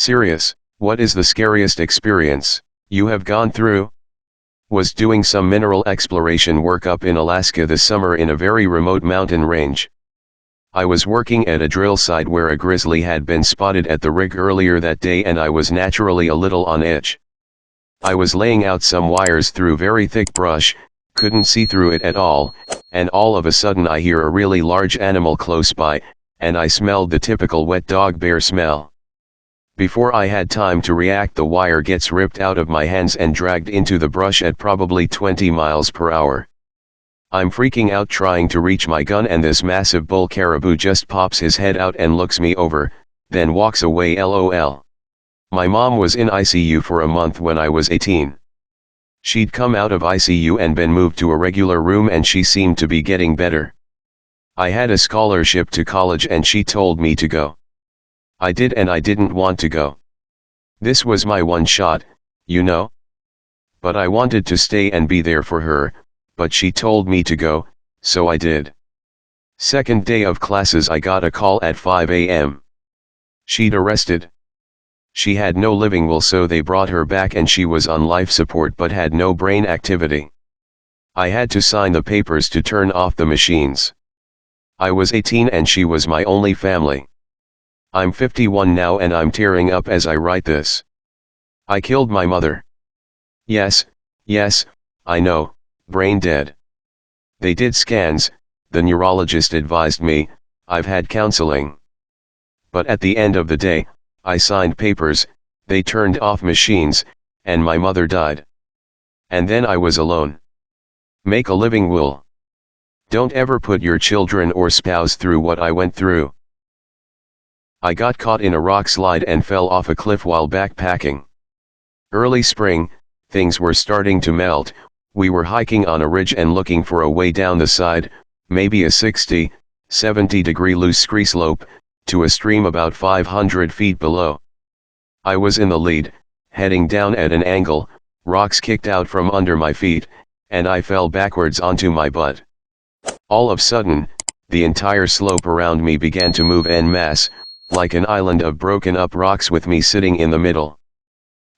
Serious, what is the scariest experience you have gone through? Was doing some mineral exploration work up in Alaska this summer in a very remote mountain range. I was working at a drill site where a grizzly had been spotted at the rig earlier that day, and I was naturally a little on edge. I was laying out some wires through very thick brush, couldn't see through it at all, and all of a sudden I hear a really large animal close by, and I smelled the typical wet dog bear smell. Before I had time to react, the wire gets ripped out of my hands and dragged into the brush at probably 20 miles per hour. I'm freaking out trying to reach my gun, and this massive bull caribou just pops his head out and looks me over, then walks away. LOL. My mom was in ICU for a month when I was 18. She'd come out of ICU and been moved to a regular room, and she seemed to be getting better. I had a scholarship to college and she told me to go. I did, and I didn't want to go. This was my one shot, you know? But I wanted to stay and be there for her, but she told me to go, so I did. Second day of classes, I got a call at 5 a.m. She'd arrested. She had no living will, so they brought her back, and she was on life support but had no brain activity. I had to sign the papers to turn off the machines. I was 18 and she was my only family. I'm 51 now and I'm tearing up as I write this. I killed my mother. Yes, I know, brain dead. They did scans, the neurologist advised me, I've had counseling. But at the end of the day, I signed papers, they turned off machines, and my mother died. And then I was alone. Make a living will. Don't ever put your children or spouse through what I went through. I got caught in a rock slide and fell off a cliff while backpacking. Early spring, things were starting to melt. We were hiking on a ridge and looking for a way down the side, maybe a 60, 70-degree loose scree slope, to a stream about 500 feet below. I was in the lead, heading down at an angle, rocks kicked out from under my feet, and I fell backwards onto my butt. All of a sudden, the entire slope around me began to move en masse, like an island of broken up rocks with me sitting in the middle.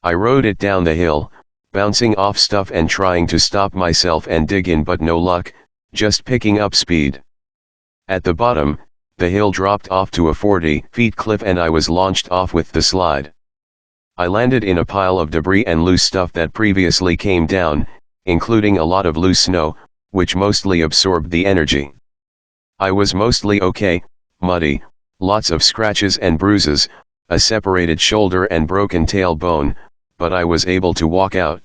I rode it down the hill, bouncing off stuff and trying to stop myself and dig in, but no luck, just picking up speed. At the bottom, the hill dropped off to a 40-foot cliff and I was launched off with the slide. I landed in a pile of debris and loose stuff that previously came down, including a lot of loose snow, which mostly absorbed the energy. I was mostly okay, muddy, lots of scratches and bruises, a separated shoulder and broken tailbone, but I was able to walk out.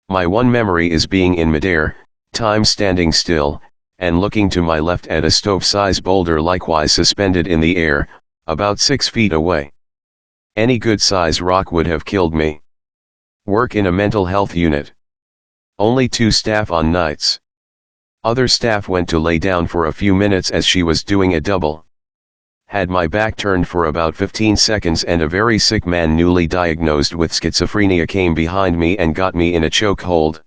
My one memory is being in midair, time standing still, and looking to my left at a stove-sized boulder likewise suspended in the air, about 6 feet away. Any good-sized rock would have killed me. Work in a mental health unit. Only 2 staff on nights. Other staff went to lay down for a few minutes as she was doing a double. Had my back turned for about 15 seconds and a very sick man newly diagnosed with schizophrenia came behind me and got me in a chokehold.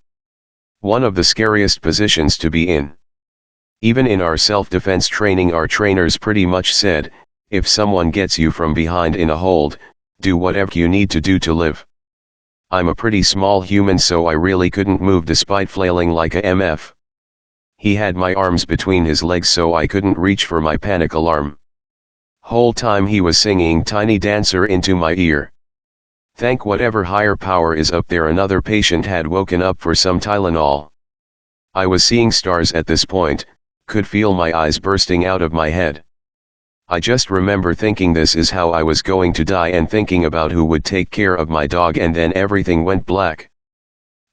One of the scariest positions to be in. Even in our self-defense training, our trainers pretty much said, if someone gets you from behind in a hold, do whatever you need to do to live. I'm a pretty small human, so I really couldn't move despite flailing like a MF. He had my arms between his legs so I couldn't reach for my panic alarm. Whole time he was singing Tiny Dancer into my ear. Thank whatever higher power is up there, another patient had woken up for some Tylenol. I was seeing stars at this point, could feel my eyes bursting out of my head. I just remember thinking this is how I was going to die and thinking about who would take care of my dog, and then everything went black.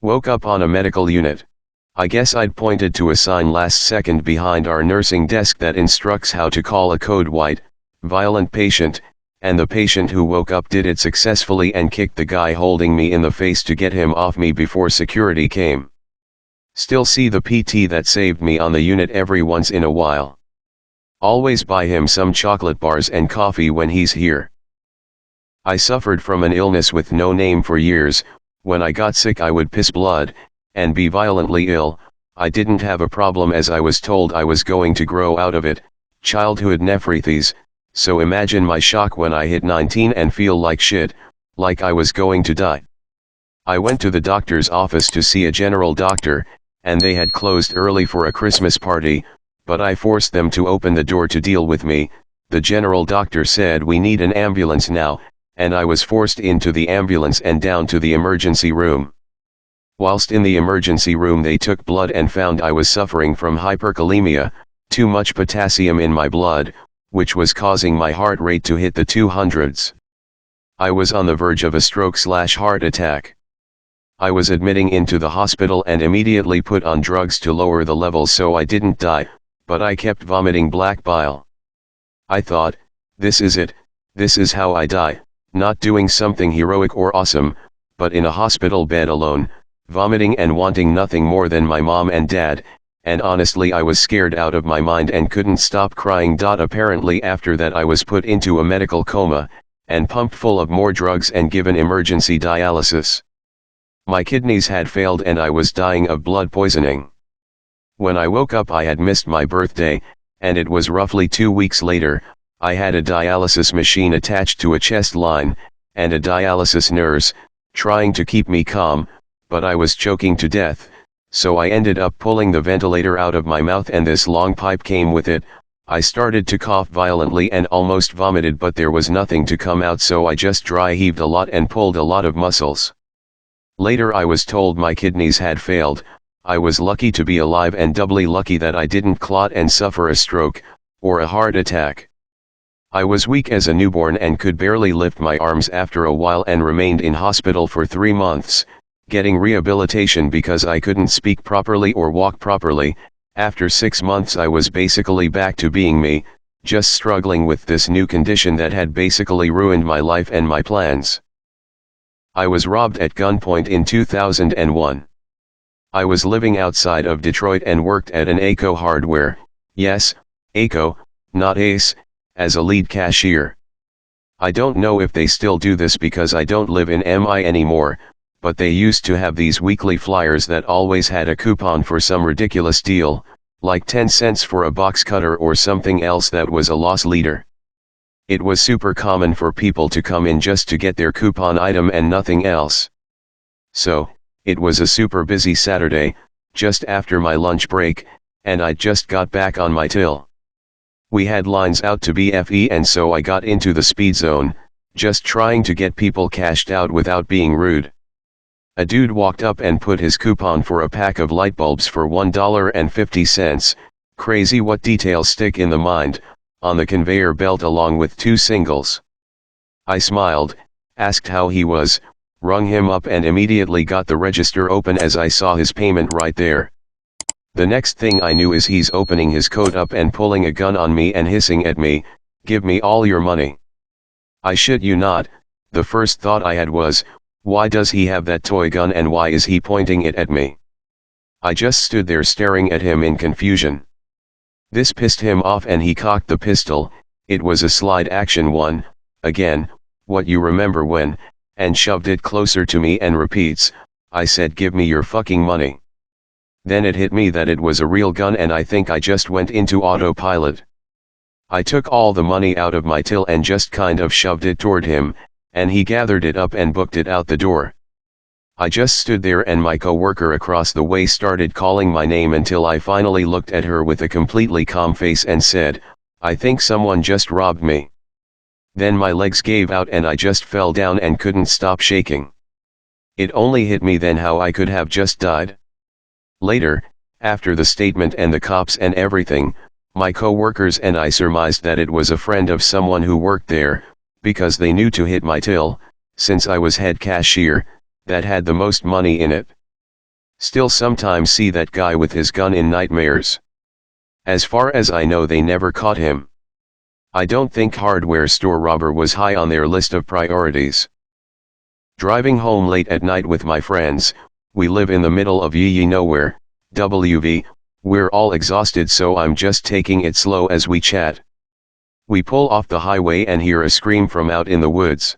Woke up on a medical unit. I guess I'd pointed to a sign last second behind our nursing desk that instructs how to call a code white, violent patient, and the patient who woke up did it successfully and kicked the guy holding me in the face to get him off me before security came. Still see the PT that saved me on the unit every once in a while. Always buy him some chocolate bars and coffee when he's here. I suffered from an illness with no name for years. When I got sick I would piss blood, and be violently ill. I didn't have a problem as I was told I was going to grow out of it, childhood nephritis, So imagine my shock when I hit 19 and feel like shit, like I was going to die. I went to the doctor's office to see a general doctor, and they had closed early for a Christmas party, but I forced them to open the door to deal with me. The general doctor said we need an ambulance now, and I was forced into the ambulance and down to the emergency room. Whilst in the emergency room they took blood and found I was suffering from hyperkalemia, too much potassium in my blood, which was causing my heart rate to hit the 200s. I was on the verge of a stroke/heart attack. I was admitting into the hospital and immediately put on drugs to lower the levels so I didn't die, but I kept vomiting black bile. I thought, this is it, this is how I die, not doing something heroic or awesome, but in a hospital bed alone, vomiting and wanting nothing more than my mom and dad, and honestly I was scared out of my mind and couldn't stop crying. Apparently after that I was put into a medical coma, and pumped full of more drugs and given emergency dialysis. My kidneys had failed and I was dying of blood poisoning. When I woke up I had missed my birthday, and it was roughly 2 weeks later. I had a dialysis machine attached to a chest line, and a dialysis nurse, trying to keep me calm, but I was choking to death, so I ended up pulling the ventilator out of my mouth and this long pipe came with it. I started to cough violently and almost vomited, but there was nothing to come out, so I just dry heaved a lot and pulled a lot of muscles. Later I was told my kidneys had failed. I was lucky to be alive and doubly lucky that I didn't clot and suffer a stroke, or a heart attack. I was weak as a newborn and could barely lift my arms after a while and remained in hospital for 3 months, getting rehabilitation because I couldn't speak properly or walk properly. After 6 months I was basically back to being me, just struggling with this new condition that had basically ruined my life and my plans. I was robbed at gunpoint in 2001. I was living outside of Detroit and worked at an ACO Hardware, yes, ACO, not Ace, as a lead cashier. I don't know if they still do this because I don't live in MI anymore, but they used to have these weekly flyers that always had a coupon for some ridiculous deal, like 10 cents for a box cutter or something else that was a loss leader. It was super common for people to come in just to get their coupon item and nothing else. So, it was a super busy Saturday, just after my lunch break, and I just got back on my till. We had lines out to BFE and so I got into the speed zone, just trying to get people cashed out without being rude. A dude walked up and put his coupon for a pack of light bulbs for $1.50, crazy what details stick in the mind, on the conveyor belt along with 2 singles. I smiled, asked how he was, rung him up and immediately got the register open as I saw his payment right there. The next thing I knew is he's opening his coat up and pulling a gun on me and hissing at me, "Give me all your money." I shit you not, the first thought I had was, why does he have that toy gun and why is he pointing it at me? I just stood there staring at him in confusion. This pissed him off and he cocked the pistol. It was a slide action one, again, what you remember when, and shoved it closer to me and repeats, I said give me your fucking money. Then it hit me that it was a real gun and I think I just went into autopilot. I took all the money out of my till and just kind of shoved it toward him, and he gathered it up and booked it out the door. I just stood there and my coworker across the way started calling my name until I finally looked at her with a completely calm face and said, I think someone just robbed me. Then my legs gave out and I just fell down and couldn't stop shaking. It only hit me then how I could have just died. Later, after the statement and the cops and everything, my coworkers and I surmised that it was a friend of someone who worked there, because they knew to hit my till, since I was head cashier, that had the most money in it. Still sometimes see that guy with his gun in nightmares. As far as I know they never caught him. I don't think hardware store robber was high on their list of priorities. Driving home late at night with my friends, we live in the middle of ye nowhere, WV, we're all exhausted so I'm just taking it slow as we chat. We pull off the highway and hear a scream from out in the woods.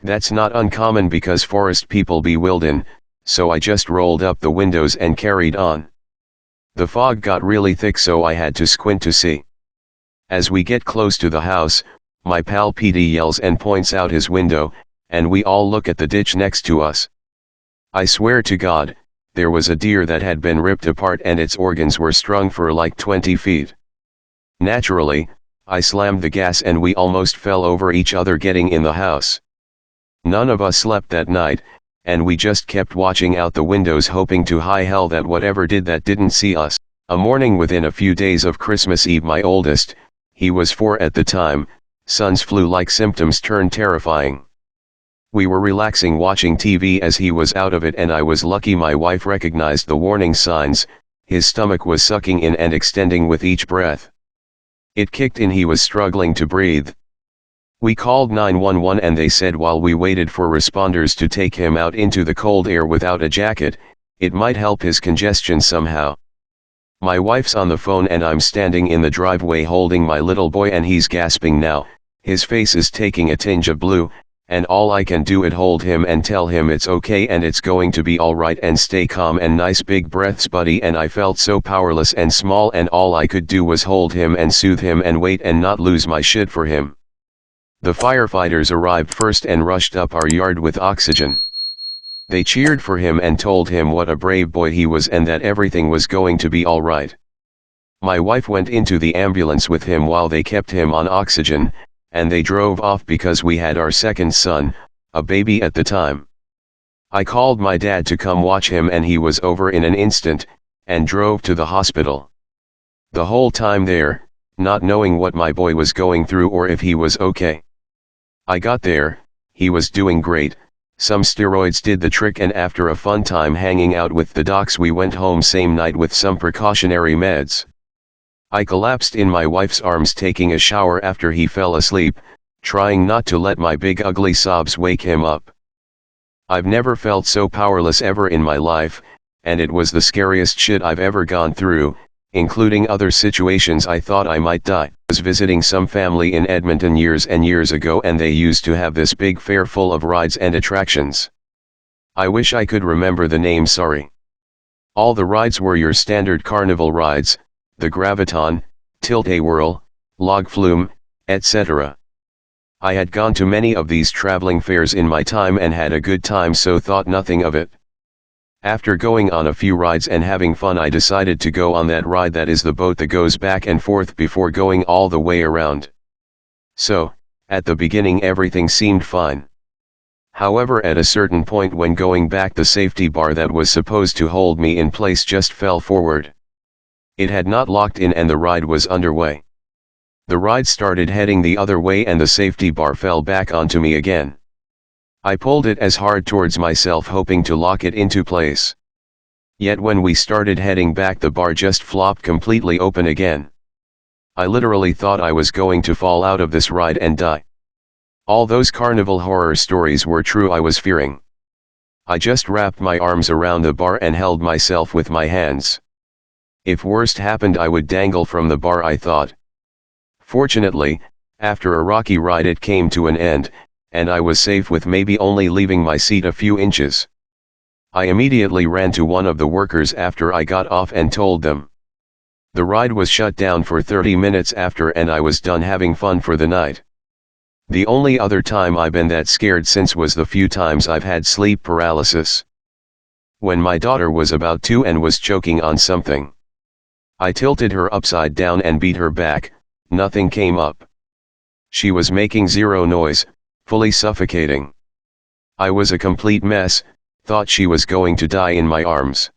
That's not uncommon because forest people be wildin', so I just rolled up the windows and carried on. The fog got really thick so I had to squint to see. As we get close to the house, my pal PD yells and points out his window, and we all look at the ditch next to us. I swear to God, there was a deer that had been ripped apart and its organs were strung for like 20 feet. Naturally, I slammed the gas and we almost fell over each other getting in the house. None of us slept that night, and we just kept watching out the windows hoping to high hell that whatever did that didn't see us. A morning within a few days of Christmas Eve, my oldest, he was 4 at the time, son's flu-like symptoms turned terrifying. We were relaxing watching TV as he was out of it, and I was lucky my wife recognized the warning signs. His stomach was sucking in and extending with each breath. It kicked in, he was struggling to breathe. We called 911 and they said while we waited for responders to take him out into the cold air without a jacket, it might help his congestion somehow. My wife's on the phone and I'm standing in the driveway holding my little boy and he's gasping now, his face is taking a tinge of blue, and all I can do is hold him and tell him it's okay and it's going to be alright and stay calm and nice big breaths buddy, and I felt so powerless and small and all I could do was hold him and soothe him and wait and not lose my shit for him. The firefighters arrived first and rushed up our yard with oxygen. They cheered for him and told him what a brave boy he was and that everything was going to be alright. My wife went into the ambulance with him while they kept him on oxygen, and they drove off because we had our second son, a baby at the time. I called my dad to come watch him and he was over in an instant, and drove to the hospital. The whole time there, not knowing what my boy was going through or if he was okay. I got there, he was doing great, some steroids did the trick, and after a fun time hanging out with the docs we went home same night with some precautionary meds. I collapsed in my wife's arms taking a shower after he fell asleep, trying not to let my big ugly sobs wake him up. I've never felt so powerless ever in my life, and it was the scariest shit I've ever gone through, including other situations I thought I might die. I was visiting some family in Edmonton years and years ago and they used to have this big fair full of rides and attractions. I wish I could remember the name, sorry. All the rides were your standard carnival rides, the Graviton, Tilt-A-Whirl, Log Flume, etc. I had gone to many of these traveling fairs in my time and had a good time, so thought nothing of it. After going on a few rides and having fun, I decided to go on that ride that is the boat that goes back and forth before going all the way around. So, at the beginning everything seemed fine. However, at a certain point when going back, the safety bar that was supposed to hold me in place just fell forward. It had not locked in and the ride was underway. The ride started heading the other way and the safety bar fell back onto me again. I pulled it as hard towards myself hoping to lock it into place. Yet when we started heading back, the bar just flopped completely open again. I literally thought I was going to fall out of this ride and die. All those carnival horror stories were true I was fearing. I just wrapped my arms around the bar and held myself with my hands. If worst happened I would dangle from the bar, I thought. Fortunately, after a rocky ride it came to an end, and I was safe with maybe only leaving my seat a few inches. I immediately ran to one of the workers after I got off and told them. The ride was shut down for 30 minutes after and I was done having fun for the night. The only other time I've been that scared since was the few times I've had sleep paralysis. When my daughter was about 2 and was choking on something. I tilted her upside down and beat her back, nothing came up. She was making zero noise, fully suffocating. I was a complete mess, thought she was going to die in my arms.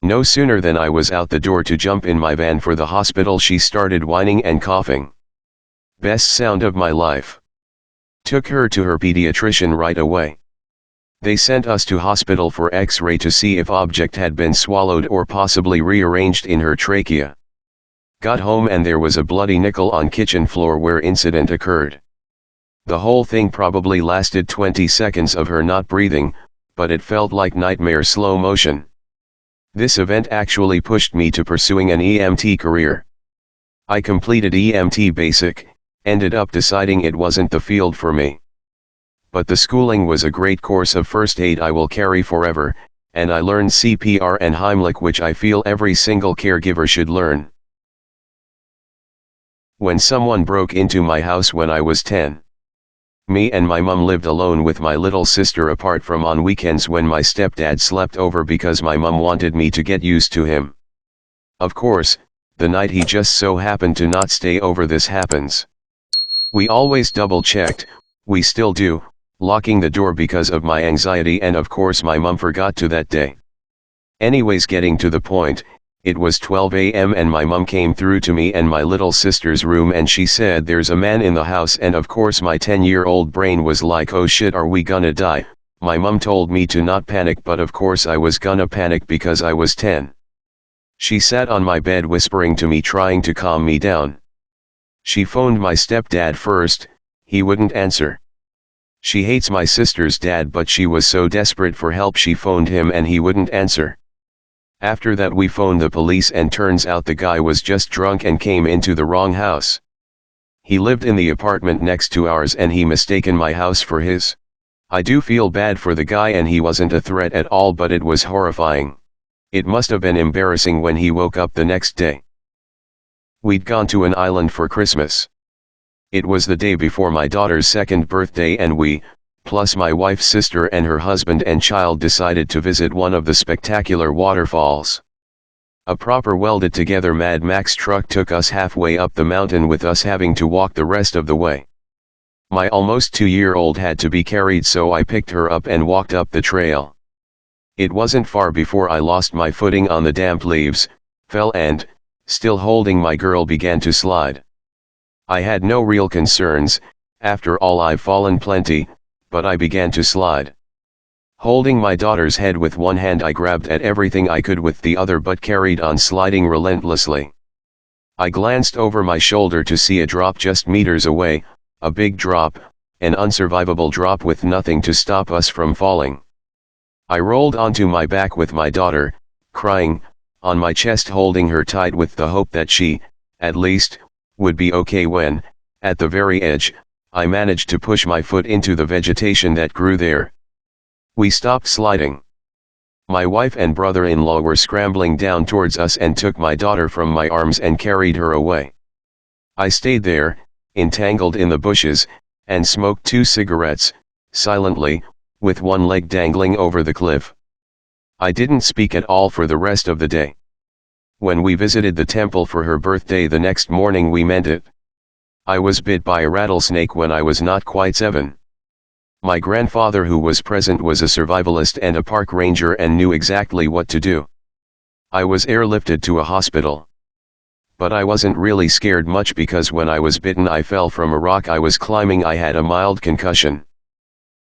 No sooner than I was out the door to jump in my van for the hospital, she started whining and coughing. Best sound of my life. Took her to her pediatrician right away. They sent us to hospital for X-ray to see if object had been swallowed or possibly rearranged in her trachea. Got home and there was a bloody nickel on kitchen floor where incident occurred. The whole thing probably lasted 20 seconds of her not breathing, but it felt like nightmare slow motion. This event actually pushed me to pursuing an EMT career. I completed EMT basic, ended up deciding it wasn't the field for me. But the schooling was a great course of first aid I will carry forever, and I learned CPR and Heimlich, which I feel every single caregiver should learn. When someone broke into my house when I was 10. Me and my mum lived alone with my little sister apart from on weekends when my stepdad slept over because my mum wanted me to get used to him. Of course, the night he just so happened to not stay over, this happens. We always double-checked, we still do, locking the door because of my anxiety, and of course my mum forgot to that day. Anyways, getting to the point, it was 12 a.m. and my mum came through to me and my little sister's room and she said there's a man in the house, and of course my 10-year-old brain was like, oh shit, are we gonna die? My mum told me to not panic, but of course I was gonna panic because I was 10. She sat on my bed whispering to me, trying to calm me down. She phoned my stepdad first, he wouldn't answer. She hates my sister's dad, but she was so desperate for help she phoned him and he wouldn't answer. After that we phoned the police and turns out the guy was just drunk and came into the wrong house. He lived in the apartment next to ours and he mistaken my house for his. I do feel bad for the guy and he wasn't a threat at all, but it was horrifying. It must have been embarrassing when he woke up the next day. We'd gone to an island for Christmas. It was the day before my daughter's 2nd birthday and we, plus my wife's sister and her husband and child, decided to visit one of the spectacular waterfalls. A proper welded together Mad Max truck took us halfway up the mountain with us having to walk the rest of the way. My almost 2-year-old had to be carried, so I picked her up and walked up the trail. It wasn't far before I lost my footing on the damp leaves, fell and, still holding my girl, began to slide. I had no real concerns, after all I've fallen plenty, but I began to slide. Holding my daughter's head with one hand, I grabbed at everything I could with the other but carried on sliding relentlessly. I glanced over my shoulder to see a drop just meters away, a big drop, an unsurvivable drop with nothing to stop us from falling. I rolled onto my back with my daughter, crying, on my chest, holding her tight with the hope that she, at least, would be okay when, at the very edge, I managed to push my foot into the vegetation that grew there. We stopped sliding. My wife and brother-in-law were scrambling down towards us and took my daughter from my arms and carried her away. I stayed there, entangled in the bushes, and smoked 2 cigarettes, silently, with one leg dangling over the cliff. I didn't speak at all for the rest of the day. When we visited the temple for her birthday the next morning, we meant it. I was bit by a rattlesnake when I was not quite 7. My grandfather, who was present, was a survivalist and a park ranger and knew exactly what to do. I was airlifted to a hospital. But I wasn't really scared much because when I was bitten I fell from a rock I was climbing. I had a mild concussion.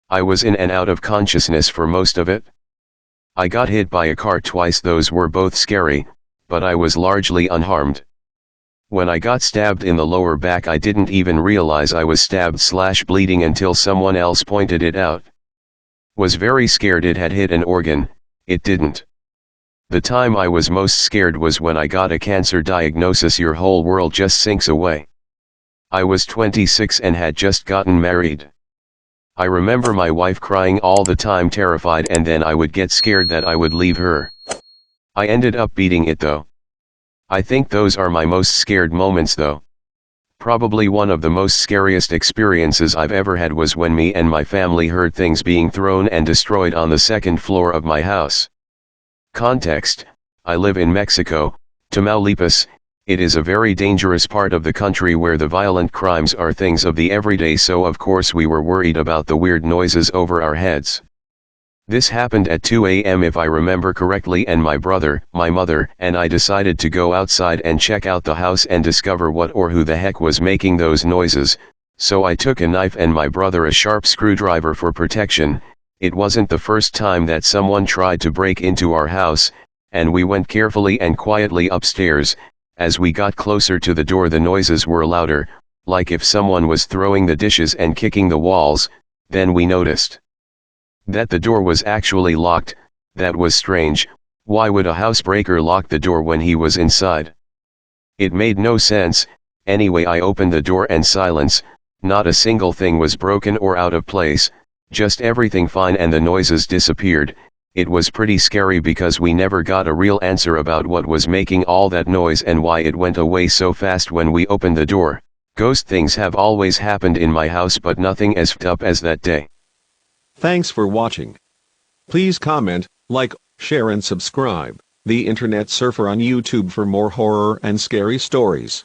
I was in and out of consciousness for most of it. I got hit by a car twice, those were both scary, but I was largely unharmed. When I got stabbed in the lower back I didn't even realize I was stabbed/bleeding until someone else pointed it out. Was very scared it had hit an organ, it didn't. The time I was most scared was when I got a cancer diagnosis. Your whole world just sinks away. I was 26 and had just gotten married. I remember my wife crying all the time, terrified, and then I would get scared that I would leave her. I ended up beating it though. I think those are my most scared moments though. Probably one of the most scariest experiences I've ever had was when me and my family heard things being thrown and destroyed on the 2nd floor of my house. Context: I live in Mexico, Tamaulipas. It is a very dangerous part of the country where the violent crimes are things of the everyday, so of course we were worried about the weird noises over our heads. This happened at 2 a.m. if I remember correctly, and my brother, my mother, and I decided to go outside and check out the house and discover what or who the heck was making those noises, so I took a knife and my brother a sharp screwdriver for protection. It wasn't the first time that someone tried to break into our house, and we went carefully and quietly upstairs. As we got closer to the door the noises were louder, like if someone was throwing the dishes and kicking the walls. Then we noticed that the door was actually locked. That was strange. Why would a housebreaker lock the door when he was inside? It made no sense. Anyway, I opened the door and silence, not a single thing was broken or out of place, just everything fine, and the noises disappeared. It was pretty scary because we never got a real answer about what was making all that noise and why it went away so fast when we opened the door. Ghost things have always happened in my house, but nothing as fed up as that day. Thanks for watching. Please comment, like, share and subscribe. The Internet Surfer on YouTube for more horror and scary stories.